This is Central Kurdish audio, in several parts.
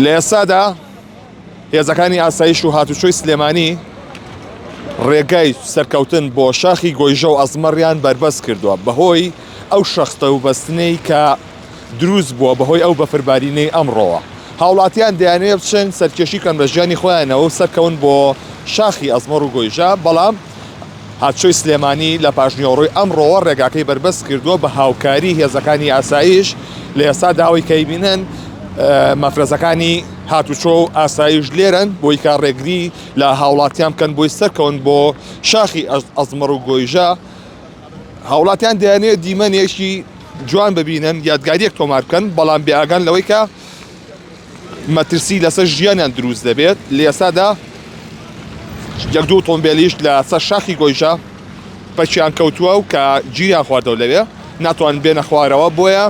لە ئێستادا هێزەکانی ئاسایش و هاتوچۆی سلێمانی ڕێگای سەرکەوتن بۆ شاخی گۆیژە و ئەزمەڕیان بربەست کردووە بەهۆی ئەو شەخستە و بەستنەی کە دروست بووە بەهۆی ئەو بەفربارینەی ئەمڕۆوە. هاوڵاتیان دەیانەوێت بچن سەرکێشی کەن بە ژیانی خۆیانەوە و سەرکەون بۆ شاخی ئەزمەڕ و گۆیژە، بەڵام هاتوچۆی سلێمانی لە پاشنیۆڕۆی ئەمڕۆوە ڕێگاکەی بربەست کردووە بە هاوکاری هێزەکانی ئاسایش. لە ئێستا داوای کەیبینن مەفرەزەکانی هاتوچۆ و ئاسایش لێرن بۆی کا ڕێگری لە هاوڵاتیان بکەن بۆی سەرکەون بۆ شاخی ئەزمەڕ و گۆیژە. هاوڵاتیان دەیانێت دیمەنێکی جوان ببینن، یادگاریەک تۆمار بکەن، بەڵام بێئاگان لەوەی کە مەترسی لەسەر ژیانیان دروست دەبێت. لە ئێستادا یەک دوو ئۆتۆمبیلیش لە سەر شاخی گۆیژە پەچیان کەوتووە و کە گیریان خواردەوە لەوێ ناتوان بێنە خوارەوە، بۆیە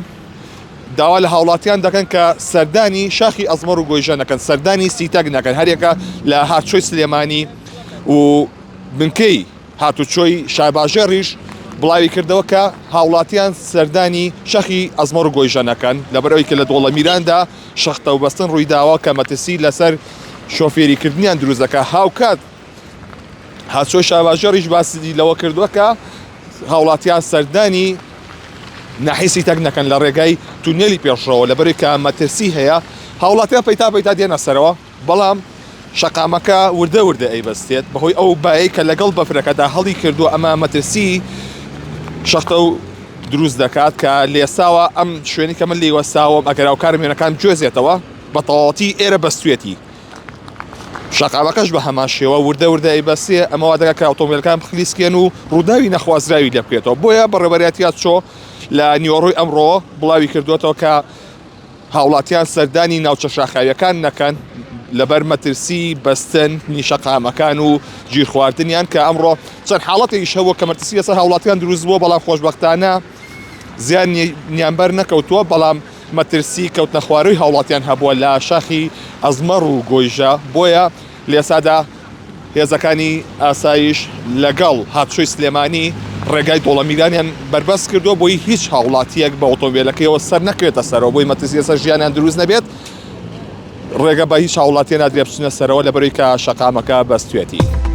داوا لە هاوڵاتیان دەکەن کە سەردانی شاخی ئەزمەڕ و گۆیژە نەکەن، سەردانی سیتەک نەکەن. هەرێکە لە هاتوچۆی سلێمانی و بنکەی هاتوچۆی شایباژێڕیش بڵاوی کردەوە کە هاوڵاتیان سەردانی شاخی ئەزمەڕ و گۆیژە نەکەن، لەبەرەوەی کە لە دۆڵەمیراندا شەختە و بەستن ڕوویداوە کە مەترسی لەسەر شۆفێریکردنیان دروست دەکات. هاوکات هاتوچۆی شایباژێڕیش باسی لەوە کردووە کە هاوڵاتیان سەردانی ناحیسی تەک نەکەن لە ڕێگای تونێلی پێشڕەوە، لەبەرەوەی کە مەترسی هەیە هاوڵاتیان پەیتا دێنە سەرەوە، بەڵام شەقامەکە وردە وردە ئەیبەستێت بەهۆی ئەو بایەی کە لەگەڵ بەفرەکەدا هەڵی کردو ئەمە مەترسی شەختە و دروست دەکات کە لێساوە ئەم شوێنی کە من لێوەساوم ئەگەر ئەو مێنەکان جۆزێتەوە بە تەواوەتی ئێرە بەستوێتی، شەقامەکەش بە هەمان شێوە وردە وردە ئەیبەستێ. ئەمە وا دەکات کە ئۆتۆمبیلەکان بخلیسکێن و ڕووداوی نەخوازراوی لێ بکرێتەوە. بۆیە بەڕێوەبەری هاتوچۆ لە نیوەڕۆی ئەمڕۆ بڵاوی کردوێتەوە کە هاوڵاتیان سەردانی ناوچە شاخاویەکان نەکەن لەبەر مەترسی بەستن نیشەقامەکان و گیر خواردنیان، کە ئەمڕۆ چەند حاڵەتێکیش هەبووە کە مەترسی لەسەر هاوڵاتیان دروست بووە، بەڵام خۆشبەختانە زیانیان بەر نەکەوتووە، بەڵام مەترسی کەوتنە خواروی هاوڵاتیان هەبووە لە شاخی ئەزمەڕ و گۆیژە. بۆیە لە ئێستادا هێزەکانی ئاسایش لەگەڵ هاتوچۆی سلێمانی ڕێگای دۆڵەمیرانیان بربەست کردووە بۆی هیچ هاوڵاتیەک بە ئۆتۆمبیلەکەیەوە سەر نەکرێتە سەرەوە، بۆی مەترسی لەسەر ژیانیان دروست نەبێت. ڕێگە بە هیچ هاوڵاتیان نادرێت بچنە سەرەوە لەبەرەوەی کە شەقامەکە بەستوێتی.